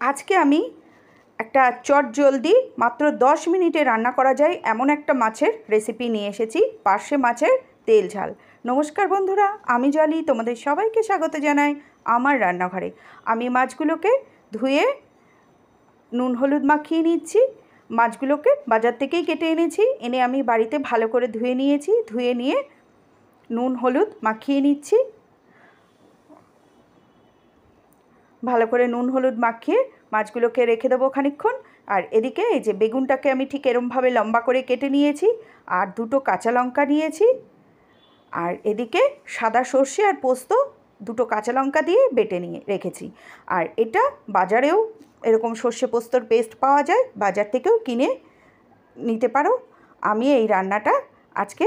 আজকে আমি একটা চটজলদি মাত্র 10 মিনিটে রান্না করা যায় এমন একটা মাছের রেসিপি নিয়ে এসেছি, পার্শে মাছের তেল ঝাল। নমস্কার বন্ধুরা, আমি জলি, তোমাদের সবাইকে স্বাগত জানাই আমার রান্নাঘরে। আমি মাছগুলোকে ধুয়ে নুন হলুদ মাখিয়ে নিচ্ছি। মাছগুলোকে বাজার থেকেই কেটে এনেছি, এনে আমি বাড়িতে ভালো করে ধুয়ে নিয়েছি। ধুয়ে নিয়ে নুন হলুদ মাখিয়ে নিচ্ছি। ভালো করে নুন হলুদ মাখিয়ে মাছগুলোকে রেখে দেবো খানিকক্ষণ। আর এদিকে এই যে বেগুনটাকে আমি ঠিক এরমভাবে লম্বা করে কেটে নিয়েছি, আর দুটো কাঁচা লঙ্কা নিয়েছি। আর এদিকে সাদা সর্ষে আর পোস্ত দুটো কাঁচা লঙ্কা দিয়ে বেটে নিয়ে রেখেছি। আর এটা বাজারেও এরকম সর্ষে পোস্তর পেস্ট পাওয়া যায়, বাজার থেকেও কিনে নিতে পারো। আমি এই রান্নাটা আজকে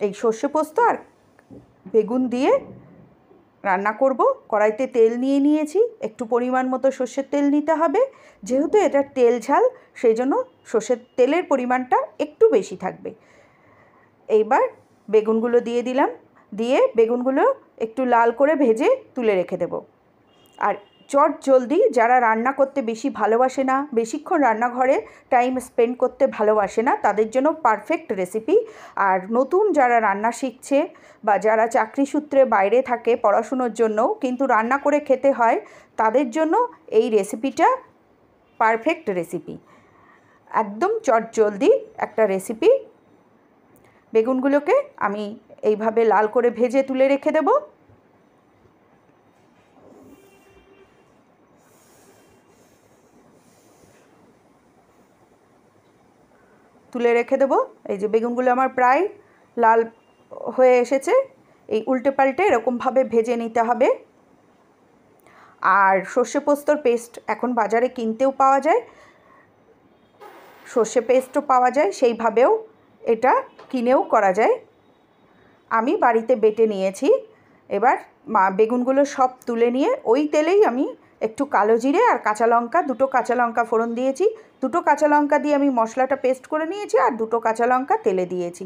এই সর্ষে পোস্ত আর বেগুন দিয়ে রান্না করব। কড়াইতে তেল নিয়ে নিয়েছি, একটু পরিমাণ মতো সর্ষের তেল নিতে হবে। যেহেতু এটা তেল ঝাল, সেই জন্য সর্ষের তেলের পরিমাণটা একটু বেশি থাকবে। এইবার বেগুনগুলো দিয়ে দিলাম, দিয়ে বেগুনগুলো একটু লাল করে ভেজে তুলে রেখে দেব। আর চটজলদি যারা রান্না করতে বেশি ভালোবাসে না, বেশিক্ষণ রান্নাঘরে টাইম স্পেন্ড করতে ভালোবাসে না, তাদের জন্য পারফেক্ট রেসিপি। আর নতুন যারা রান্না শিখছে বা যারা চাকরি সূত্রে বাইরে থাকে পড়াশুনোর জন্য, কিন্তু রান্না করে খেতে হয়, তাদের জন্য এই রেসিপিটা পারফেক্ট রেসিপি। একদম চটজলদি একটা রেসিপি। বেগুনগুলোকে আমি এইভাবে লাল করে ভেজে তুলে রেখে দেব। তুলে রেখে দেবো। এই যে বেগুনগুলো আমার প্রায় লাল হয়ে এসেছে। এই উল্টে পাল্টে এরকমভাবে ভেজে নিতে হবে। আর সর্ষে পোস্তর পেস্ট এখন বাজারে কিনতেও পাওয়া যায়, সর্ষে পেস্টও পাওয়া যায়, সেইভাবেও এটা কিনেও করা যায়। আমি বাড়িতে বেটে নিয়েছি। এবার বেগুনগুলো সব তুলে নিয়ে ওই তেলেই আমি একটু কালো জিরে আর কাঁচা লঙ্কা, দুটো কাঁচা লঙ্কা ফোড়ন দিয়েছি। দুটো কাঁচা লঙ্কা দিয়ে আমি মশলাটা পেস্ট করে নিয়েছি, আর দুটো কাঁচা লঙ্কা তেলে দিয়েছি।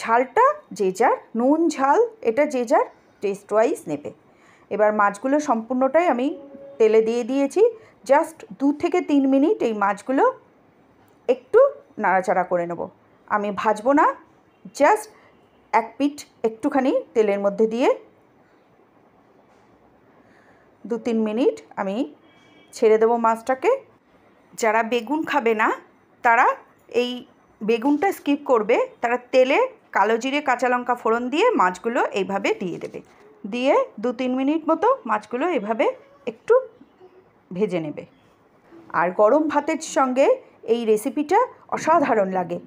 ঝালটা যে যার, নুন ঝাল এটা যে যার টেস্ট ওয়াইজ নেবে। এবার মাছগুলো সম্পূর্ণটাই আমি তেলে দিয়ে দিয়েছি। জাস্ট 2 থেকে 3 মিনিট এই মাছগুলো একটু নাড়াচাড়া করে নেব। আমি ভাজবো না, জাস্ট এক পিঠ একটুখানি তেলের মধ্যে দিয়ে 2-3 মিনিট আমি ছেড়ে দেবো মাছটাকে। যারা বেগুন খাবে না তারা এই বেগুনটা স্কিপ করবে, তারা তেলে কালো জিরে কাঁচা লঙ্কা ফোড়ন দিয়ে মাছগুলো এইভাবে দিয়ে দেবে। দিয়ে 2-3 মিনিট মতো মাছগুলো এভাবে একটু ভেজে নেবে। আর গরম ভাতের সঙ্গে এই রেসিপিটা অসাধারণ লাগে।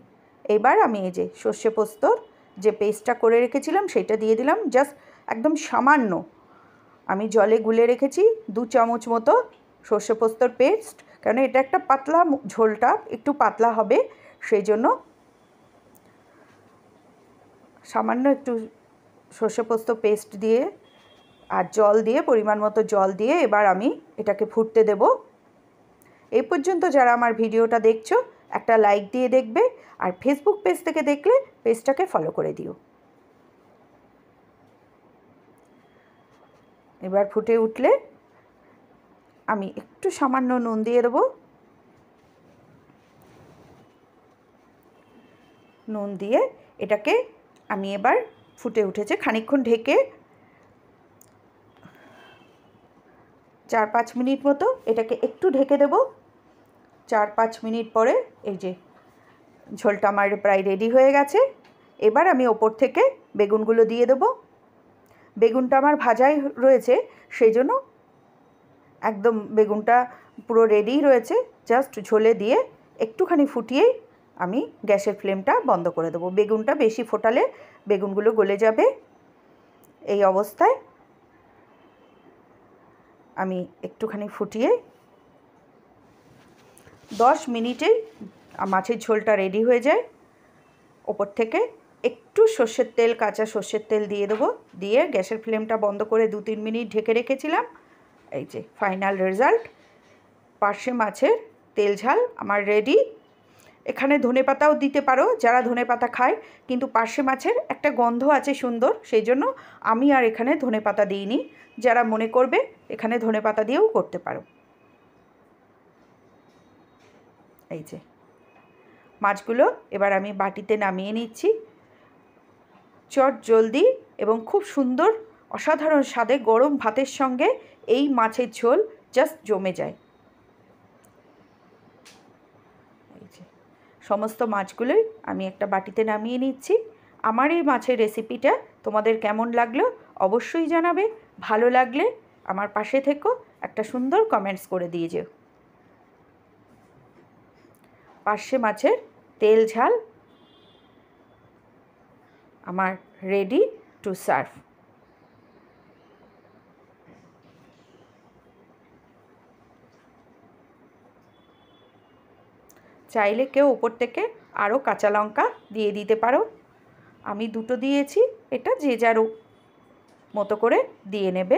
এবার আমি এই যে সর্ষে পোস্তর যে পেস্টটা করে রেখেছিলাম সেটা দিয়ে দিলাম। জাস্ট একদম সামান্য আমি জলে গুলে রেখেছি 2 চামচ মতো সর্ষে পোস্তর পেস্ট, কারণ এটা একটা পাতলা, ঝোলটা একটু পাতলা হবে, সেই জন্য সামান্য একটু সর্ষে পোস্ত পেস্ট দিয়ে আর জল দিয়ে, পরিমাণ মতো জল দিয়ে এবার আমি এটাকে ফুটতে দেব। এই পর্যন্ত যারা আমার ভিডিওটা দেখছো একটা লাইক দিয়ে দেখবে, আর ফেসবুক পেজ থেকে দেখলে পেজটাকে ফলো করে দিও। এবার ফুটে উঠলে আমি একটু সামান্য নুন দিয়ে দেবো। নুন দিয়ে এটাকে আমি এবার ফুটে উঠেছে খানিকক্ষণ ঢেকে 4-5 মিনিট মতো এটাকে একটু ঢেকে দেব। 4-5 মিনিট পরে এই যে ঝোলটা আমার প্রায় রেডি হয়ে গেছে। এবার আমি ওপর থেকে বেগুনগুলো দিয়ে দেবো। বেগুনটা আমার ভাজাই রয়েছে, সেই জন্য একদম বেগুনটা পুরো রেডি রয়েছে। জাস্ট ঝোলে দিয়ে একটুখানি ফুটিয়েই আমি গ্যাসের ফ্লেমটা বন্ধ করে দেবো। বেগুনটা বেশি ফোটালে বেগুনগুলো গলে যাবে। এই অবস্থায় আমি একটুখানি ফুটিয়ে 10 মিনিটেই মাছের ঝোলটা রেডি হয়ে যায়। ওপর থেকে একটু সর্ষের তেল, কাঁচা সর্ষের তেল দিয়ে দেবো। দিয়ে গ্যাসের ফ্লেমটা বন্ধ করে 2-3 মিনিট ঢেকে রেখেছিলাম। এই যে ফাইনাল রেজাল্ট, পার্শে মাছের তেল ঝাল আমার রেডি। এখানে ধনেপাতাও দিতে পারো যারা ধনেপাতা খায়, কিন্তু পার্শে মাছের একটা গন্ধ আছে সুন্দর, সেই জন্য আমি আর এখানে ধনেপাতা দিইনি। যারা মনে করবে এখানে ধনেপাতা দিয়েও করতে পারো। এই যে মাছগুলো এবার আমি বাটিতে নামিয়ে নিচ্ছি। চট জলদি এবং খুব সুন্দর অসাধারণ স্বাদে গরম ভাতের সঙ্গে এই মাছের ঝোল জাস্ট জমে যায়। এই যে সমস্ত মাছগুলোই আমি একটা বাটিতে নামিয়ে নিচ্ছি। আমার এই মাছের রেসিপিটা তোমাদের কেমন লাগলো অবশ্যই জানাবে। ভালো লাগলে আমার পাশে থেকো, একটা সুন্দর কমেন্টস করে দিয়ে যেও। পার্শে মাছের তেল ঝাল আমার রেডি টু সার্ভ। চাইলে কেউ উপর থেকে আরও কাঁচা লঙ্কা দিয়ে দিতে পারো। আমি দুটো দিয়েছি, এটা যে যার মতো করে দিয়ে নেবে।